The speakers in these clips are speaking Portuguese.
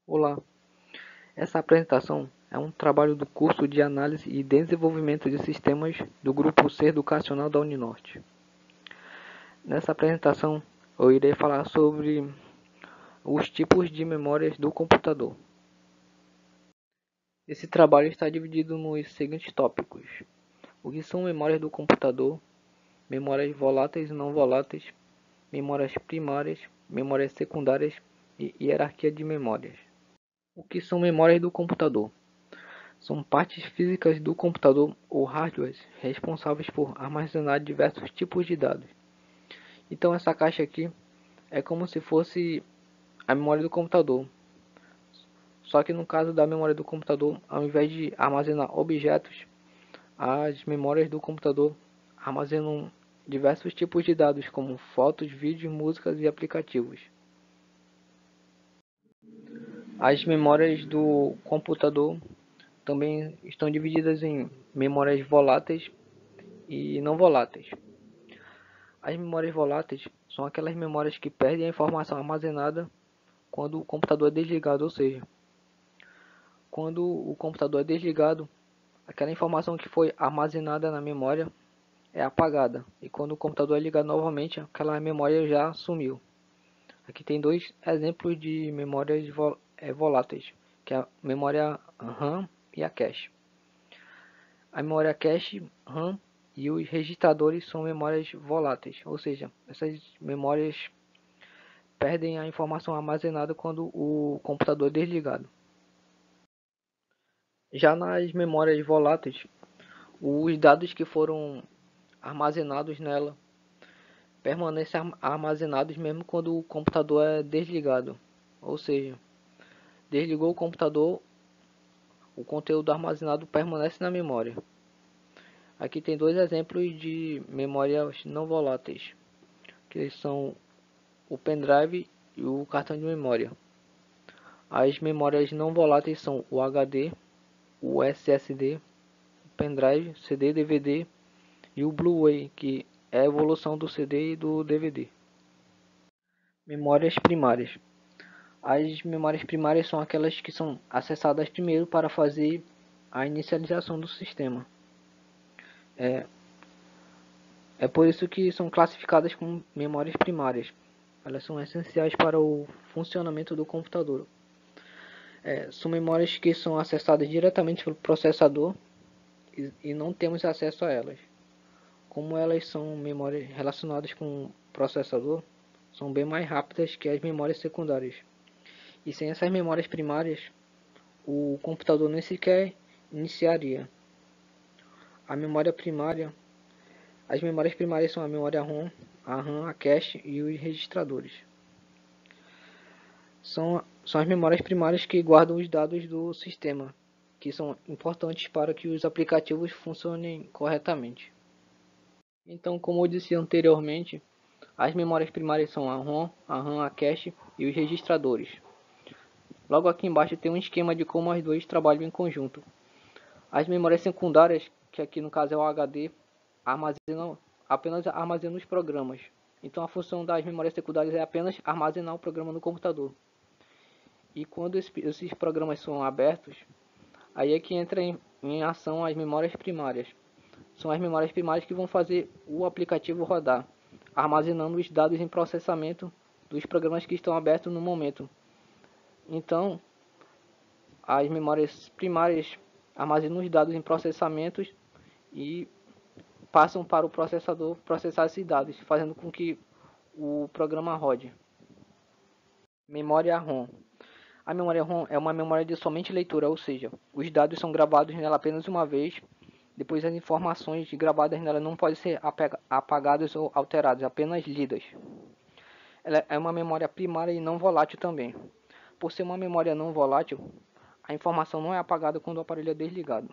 Olá, essa apresentação é um trabalho do curso de Análise e Desenvolvimento de Sistemas do Grupo C Educacional da Uninorte. Nessa apresentação, eu irei falar sobre os tipos de memórias do computador. Esse trabalho está dividido nos seguintes tópicos: o que são memórias do computador, memórias voláteis e não voláteis, memórias primárias, memórias secundárias e hierarquia de memórias. O que são memórias do computador? São partes físicas do computador ou hardware responsáveis por armazenar diversos tipos de dados. Então essa caixa aqui é como se fosse a memória do computador. Só que no caso da memória do computador, ao invés de armazenar objetos, as memórias do computador armazenam diversos tipos de dados como fotos, vídeos, músicas e aplicativos. As memórias do computador também estão divididas em memórias voláteis e não voláteis. As memórias voláteis são aquelas memórias que perdem a informação armazenada quando o computador é desligado, ou seja, quando o computador é desligado, aquela informação que foi armazenada na memória é apagada, e quando o computador é ligado novamente, aquela memória já sumiu. Aqui tem dois exemplos de memórias voláteis, que é a memória RAM e a cache. A memória cache, RAM e os registradores são memórias voláteis, ou seja, essas memórias perdem a informação armazenada quando o computador é desligado. Já nas memórias voláteis, os dados que foram armazenados nela permanecem armazenados mesmo quando o computador é desligado. Ou seja, desligou o computador, o conteúdo armazenado permanece na memória. Aqui tem dois exemplos de memórias não voláteis, que são o pendrive e o cartão de memória. As memórias não voláteis são o HD, o SSD, o pendrive, CD, DVD e o Blu-ray, que é a evolução do CD e do DVD. Memórias primárias. As memórias primárias são aquelas que são acessadas primeiro para fazer a inicialização do sistema. É por isso que são classificadas como memórias primárias. Elas são essenciais para o funcionamento do computador. São memórias que são acessadas diretamente pelo processador e não temos acesso a elas. Como elas são memórias relacionadas com o processador, são bem mais rápidas que as memórias secundárias. E sem essas memórias primárias, o computador nem sequer iniciaria. A memória primária, as memórias primárias são a memória ROM, a RAM, a cache e os registradores. São as memórias primárias que guardam os dados do sistema, que são importantes para que os aplicativos funcionem corretamente. Então, como eu disse anteriormente, as memórias primárias são a ROM, a RAM, a cache e os registradores. Logo aqui embaixo tem um esquema de como as duas trabalham em conjunto. As memórias secundárias, que aqui no caso é o HD, apenas armazenam os programas. Então a função das memórias secundárias é apenas armazenar o programa no computador. E quando esses programas são abertos, aí é que entra em ação as memórias primárias. São as memórias primárias que vão fazer o aplicativo rodar, armazenando os dados em processamento dos programas que estão abertos no momento. Então, as memórias primárias armazenam os dados em processamentos e passam para o processador processar esses dados, fazendo com que o programa rode. Memória ROM. A memória ROM é uma memória de somente leitura, ou seja, os dados são gravados nela apenas uma vez, depois as informações gravadas nela não podem ser apagadas ou alteradas, apenas lidas. Ela é uma memória primária e não volátil também. Por ser uma memória não volátil, a informação não é apagada quando o aparelho é desligado.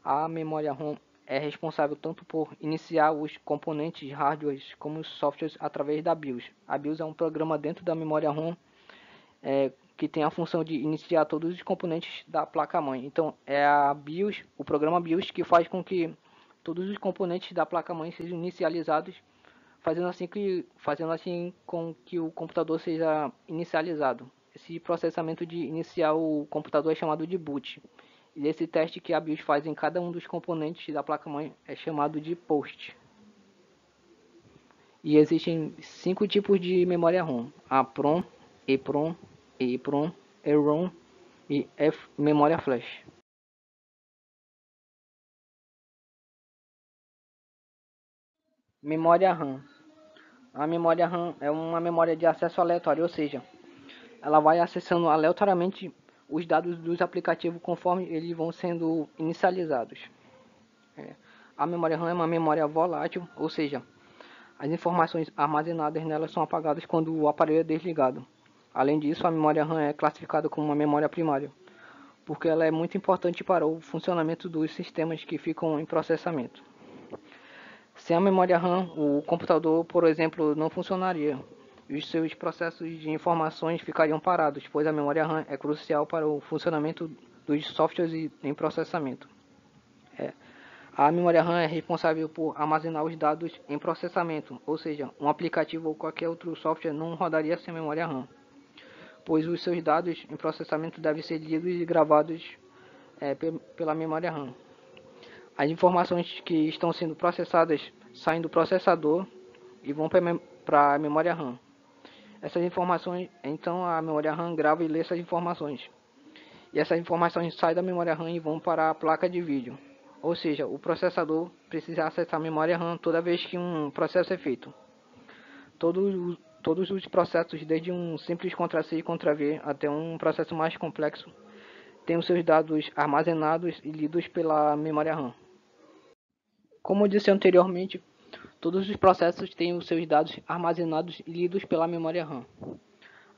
A memória ROM é responsável tanto por iniciar os componentes hardware como os softwares através da BIOS. A BIOS é um programa dentro da memória ROM que tem a função de iniciar todos os componentes da placa-mãe. Então é a BIOS, o programa BIOS, que faz com que todos os componentes da placa-mãe sejam inicializados, fazendo assim com que o computador seja inicializado. esse processamento de iniciar o computador é chamado de boot. E esse teste que a BIOS faz em cada um dos componentes da placa-mãe é chamado de post. E existem 5 tipos de memória ROM: APROM, EPROM, EEPROM, EROM e memória flash. Memória RAM. A memória RAM é uma memória de acesso aleatório, ou seja, ela vai acessando aleatoriamente os dados dos aplicativos conforme eles vão sendo inicializados. A memória RAM é uma memória volátil, ou seja, as informações armazenadas nela são apagadas quando o aparelho é desligado. Além disso, a memória RAM é classificada como uma memória primária, porque ela é muito importante para o funcionamento dos sistemas que ficam em processamento. Sem a memória RAM, o computador, por exemplo, não funcionaria e os seus processos de informações ficariam parados, pois a memória RAM é crucial para o funcionamento dos softwares em processamento. A memória RAM é responsável por armazenar os dados em processamento, ou seja, um aplicativo ou qualquer outro software não rodaria sem memória RAM, pois os seus dados em processamento devem ser lidos e gravados pela memória RAM. As informações que estão sendo processadas saem do processador e vão para a memória RAM. Essas informações, então a memória RAM grava e lê essas informações. E essas informações saem da memória RAM e vão para a placa de vídeo. Ou seja, o processador precisa acessar a memória RAM toda vez que um processo é feito. Todos os processos, desde um simples Ctrl+C e Ctrl+V até um processo mais complexo, têm os seus dados armazenados e lidos pela memória RAM. Como eu disse anteriormente, todos os processos têm os seus dados armazenados e lidos pela memória RAM.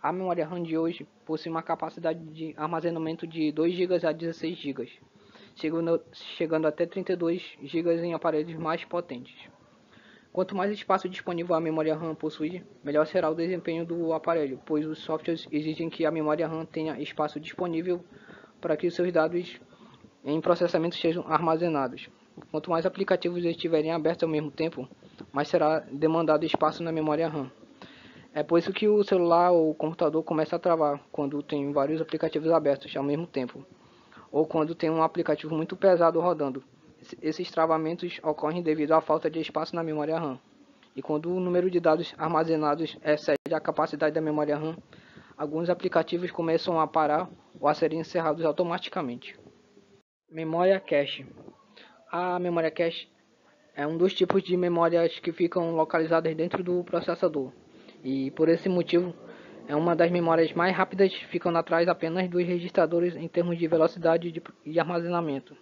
A memória RAM de hoje possui uma capacidade de armazenamento de 2 GB a 16 GB, chegando até 32 GB em aparelhos mais potentes. Quanto mais espaço disponível a memória RAM possui, melhor será o desempenho do aparelho, pois os softwares exigem que a memória RAM tenha espaço disponível para que os seus dados em processamento sejam armazenados. Quanto mais aplicativos estiverem abertos ao mesmo tempo, mais será demandado espaço na memória RAM. É por isso que o celular ou o computador começa a travar quando tem vários aplicativos abertos ao mesmo tempo, ou quando tem um aplicativo muito pesado rodando. Esses travamentos ocorrem devido à falta de espaço na memória RAM. E quando o número de dados armazenados excede a capacidade da memória RAM, alguns aplicativos começam a parar ou a serem encerrados automaticamente. Memória cache. A memória cache é um dos tipos de memórias que ficam localizadas dentro do processador. E por esse motivo, é uma das memórias mais rápidas, ficando atrás apenas dos registradores em termos de velocidade e armazenamento.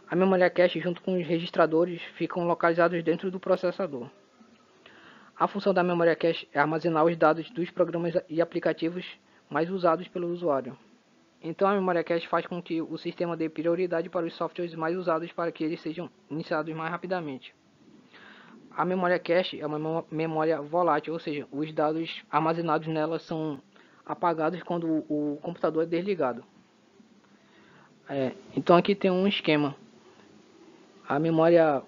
A memória cache, junto com os registradores, ficam localizados dentro do processador. A função da memória cache é armazenar os dados dos programas e aplicativos mais usados pelo usuário. Então a memória cache faz com que o sistema dê prioridade para os softwares mais usados para que eles sejam iniciados mais rapidamente. A memória cache é uma memória volátil, ou seja, os dados armazenados nela são apagados quando o computador é desligado. Então aqui tem um esquema. A memória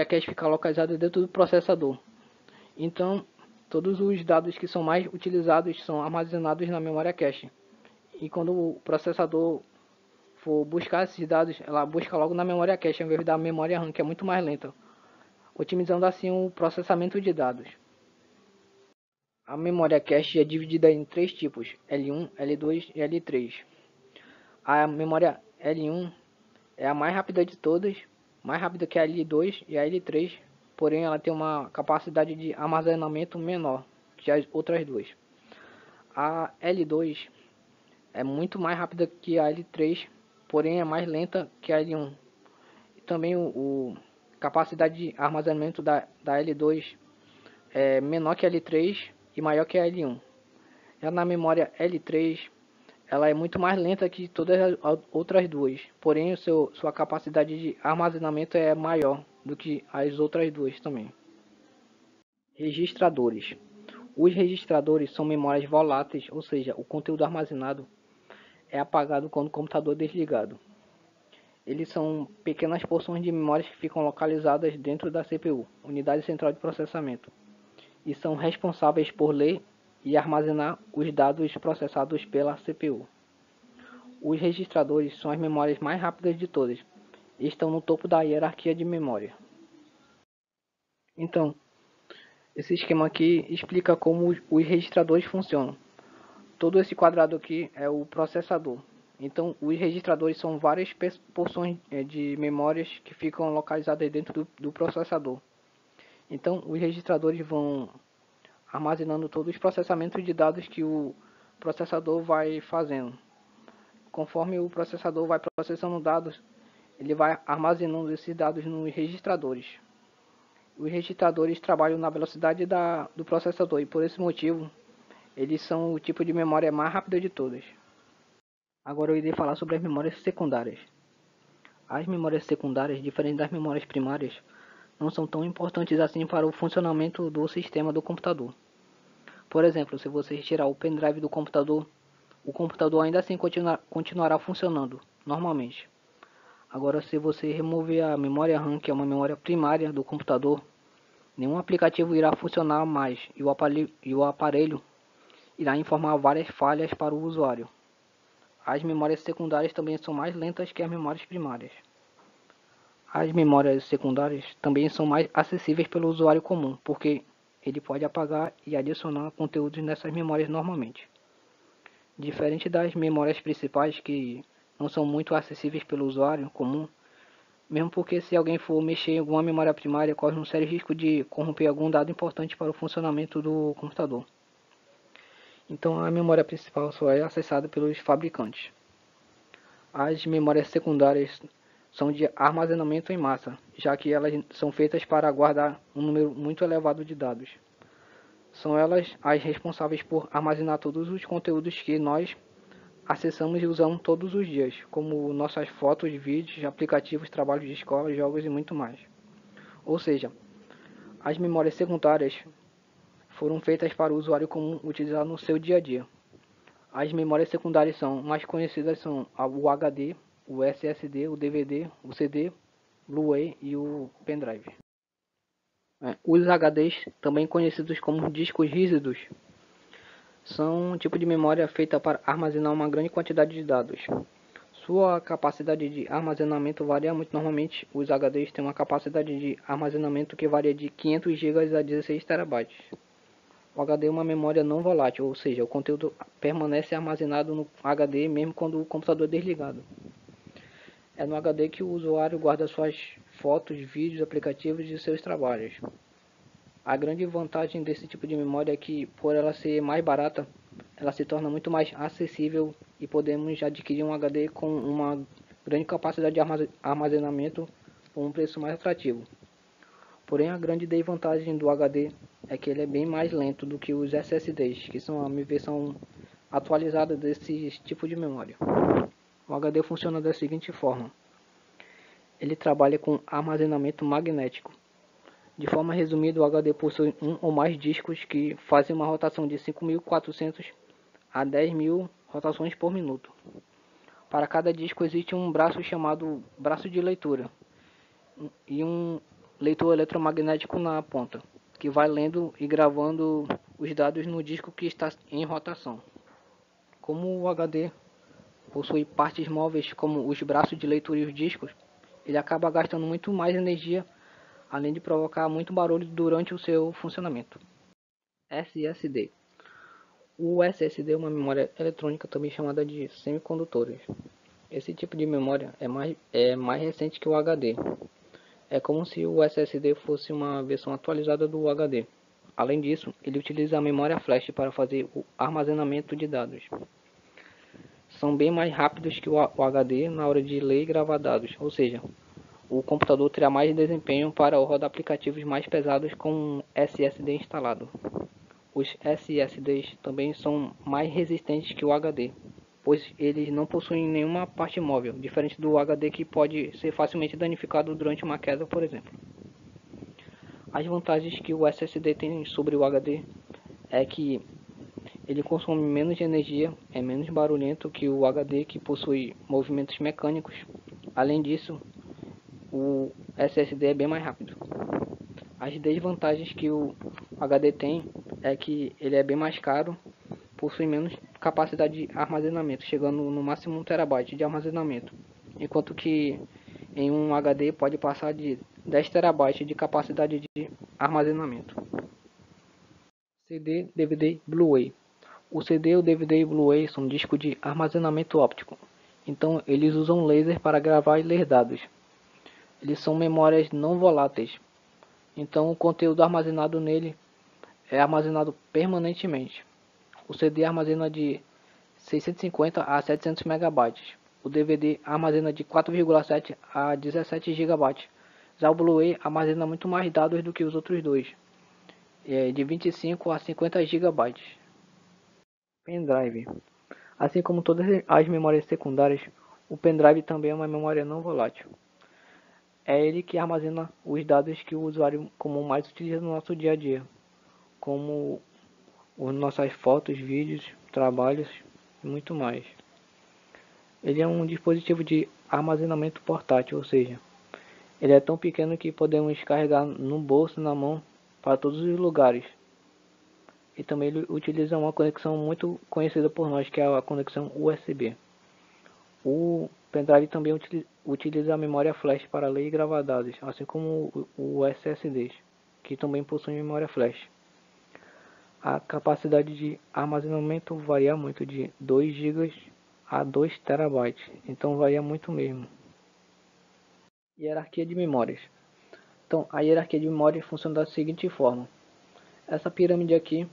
cache fica localizada dentro do processador. Então todos os dados que são mais utilizados são armazenados na memória cache. E quando o processador for buscar esses dados, ela busca logo na memória cache, ao invés da memória RAM, que é muito mais lenta, otimizando assim o processamento de dados. A memória cache é dividida em 3 tipos: L1, L2 e L3. A memória L1 é a mais rápida de todas, mais rápida que a L2 e a L3, porém ela tem uma capacidade de armazenamento menor que as outras duas. A L2 é muito mais rápida que a L3, porém é mais lenta que a L1. E também a capacidade de armazenamento da L2 é menor que a L3 e maior que a L1. Já na memória L3, ela é muito mais lenta que todas as outras duas, porém sua capacidade de armazenamento é maior do que as outras duas também. Registradores. Os registradores são memórias voláteis, ou seja, o conteúdo armazenado é apagado quando o computador é desligado. Eles são pequenas porções de memórias que ficam localizadas dentro da CPU, Unidade Central de Processamento, e são responsáveis por ler e armazenar os dados processados pela CPU. Os registradores são as memórias mais rápidas de todas e estão no topo da hierarquia de memória. Então, esse esquema aqui explica como os registradores funcionam. Todo esse quadrado aqui é o processador. Então, os registradores são várias porções de memórias que ficam localizadas dentro do processador. Então, os registradores vão armazenando todos os processamentos de dados que o processador vai fazendo. Conforme o processador vai processando dados, ele vai armazenando esses dados nos registradores. Os registradores trabalham na velocidade do processador e por esse motivo eles são o tipo de memória mais rápida de todas. Agora eu irei falar sobre as memórias secundárias. As memórias secundárias, diferentes das memórias primárias, não são tão importantes assim para o funcionamento do sistema do computador. Por exemplo, se você retirar o pendrive do computador, o computador ainda assim continuará funcionando normalmente. Agora, se você remover a memória RAM, que é uma memória primária do computador, nenhum aplicativo irá funcionar mais e o aparelho irá informar várias falhas para o usuário. As memórias secundárias também são mais lentas que as memórias primárias. As memórias secundárias também são mais acessíveis pelo usuário comum, porque ele pode apagar e adicionar conteúdos nessas memórias normalmente. Diferente das memórias principais, que não são muito acessíveis pelo usuário comum, mesmo porque se alguém for mexer em alguma memória primária, corre um sério risco de corromper algum dado importante para o funcionamento do computador. Então a memória principal só é acessada pelos fabricantes. As memórias secundárias são de armazenamento em massa, já que elas são feitas para guardar um número muito elevado de dados. São elas as responsáveis por armazenar todos os conteúdos que nós acessamos e usamos todos os dias, como nossas fotos, vídeos, aplicativos, trabalhos de escola, jogos e muito mais. Ou seja, as memórias secundárias foram feitas para o usuário comum utilizar no seu dia a dia. As memórias secundárias mais conhecidas são o HD, o SSD, o DVD, o CD, Blu-ray e o pendrive. Os HDs, também conhecidos como discos rígidos, são um tipo de memória feita para armazenar uma grande quantidade de dados. Sua capacidade de armazenamento varia muito. Normalmente, os HDs têm uma capacidade de armazenamento que varia de 500 GB a 16 TB. O HD é uma memória não volátil, ou seja, o conteúdo permanece armazenado no HD mesmo quando o computador é desligado. É no HD que o usuário guarda suas fotos, vídeos, aplicativos e seus trabalhos. A grande vantagem desse tipo de memória é que, por ela ser mais barata, ela se torna muito mais acessível e podemos adquirir um HD com uma grande capacidade de armazenamento por um preço mais atrativo. Porém, a grande desvantagem do HD é que ele é bem mais lento do que os SSDs, que são a versão atualizada desse tipo de memória. O HD funciona da seguinte forma: ele trabalha com armazenamento magnético. De forma resumida, o HD possui um ou mais discos que fazem uma rotação de 5.400 a 10.000 rotações por minuto. Para cada disco existe um braço chamado braço de leitura e um leitor eletromagnético na ponta, que vai lendo e gravando os dados no disco que está em rotação. Como o HD possui partes móveis como os braços de leitura e os discos, ele acaba gastando muito mais energia, além de provocar muito barulho durante o seu funcionamento. SSD. O SSD é uma memória eletrônica também chamada de semicondutores. Esse tipo de memória é mais recente que o HD. É como se o SSD fosse uma versão atualizada do HD. Além disso, ele utiliza a memória flash para fazer o armazenamento de dados. São bem mais rápidos que o HD na hora de ler e gravar dados, ou seja, o computador terá mais desempenho para rodar aplicativos mais pesados com um SSD instalado. Os SSDs também são mais resistentes que o HD, pois eles não possuem nenhuma parte móvel, diferente do HD que pode ser facilmente danificado durante uma queda, por exemplo. As vantagens que o SSD tem sobre o HD é que ele consome menos energia, é menos barulhento que o HD, que possui movimentos mecânicos. Além disso, o SSD é bem mais rápido. As desvantagens que o HD tem é que ele é bem mais caro, possui menos capacidade de armazenamento, chegando no máximo 1 TB de armazenamento, enquanto que em um HD pode passar de 10 TB de capacidade de armazenamento. CD, DVD, Blu-ray. O CD, o DVD e o Blu-ray são discos de armazenamento óptico, então eles usam laser para gravar e ler dados. Eles são memórias não voláteis, então o conteúdo armazenado nele é armazenado permanentemente. O CD armazena de 650 a 700 MB. O DVD armazena de 4,7 a 17 GB. Já o Blu-ray armazena muito mais dados do que os outros dois, de 25 a 50 GB. Pendrive. Assim como todas as memórias secundárias, o pendrive também é uma memória não volátil. É ele que armazena os dados que o usuário comum mais utiliza no nosso dia a dia, como as nossas fotos, vídeos, trabalhos e muito mais. Ele é um dispositivo de armazenamento portátil, ou seja, ele é tão pequeno que podemos carregar no bolso, na mão, para todos os lugares. E também ele utiliza uma conexão muito conhecida por nós, que é a conexão USB. O pendrive também utiliza a memória flash para ler e gravar dados, assim como o SSD, que também possui memória flash. A capacidade de armazenamento varia muito, de 2 GB a 2 TB, então varia muito mesmo. Hierarquia de memórias. Então, a hierarquia de memórias funciona da seguinte forma. Essa pirâmide aqui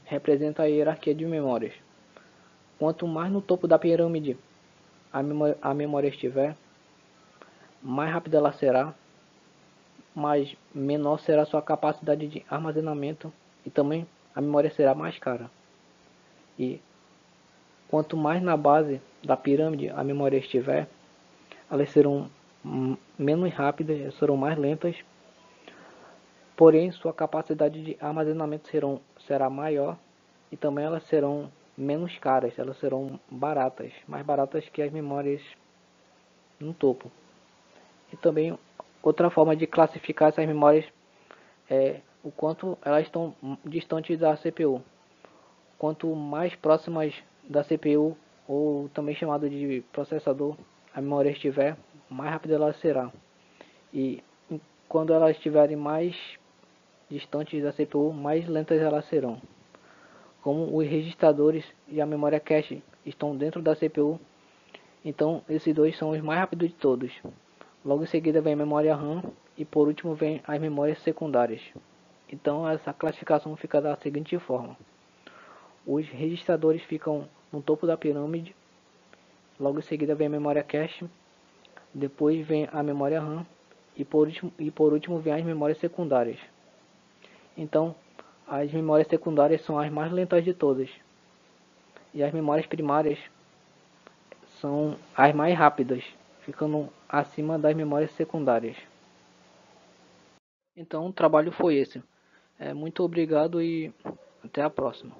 representa a hierarquia de memórias. Quanto mais no topo da pirâmide a memória estiver, mais rápida ela será, mas menor será sua capacidade de armazenamento e também a memória será mais cara. E quanto mais na base da pirâmide a memória estiver, elas serão menos rápidas, serão mais lentas, porém sua capacidade de armazenamento será maior e também elas serão menos caras, elas serão baratas, mais baratas que as memórias no topo. E também outra forma de classificar essas memórias é o quanto elas estão distantes da CPU. Quanto mais próximas da CPU, ou também chamado de processador, a memória estiver, mais rápida ela será. E quando elas estiverem mais distantes da CPU, mais lentas elas serão. Como os registradores e a memória cache estão dentro da CPU, então esses dois são os mais rápidos de todos. Logo em seguida vem a memória RAM e por último vem as memórias secundárias. Então essa classificação fica da seguinte forma. Os registradores ficam no topo da pirâmide, logo em seguida vem a memória cache, depois vem a memória RAM e por último vem as memórias secundárias. Então as memórias secundárias são as mais lentas de todas e as memórias primárias são as mais rápidas, ficando acima das memórias secundárias. Então o trabalho foi esse. Muito obrigado e até a próxima.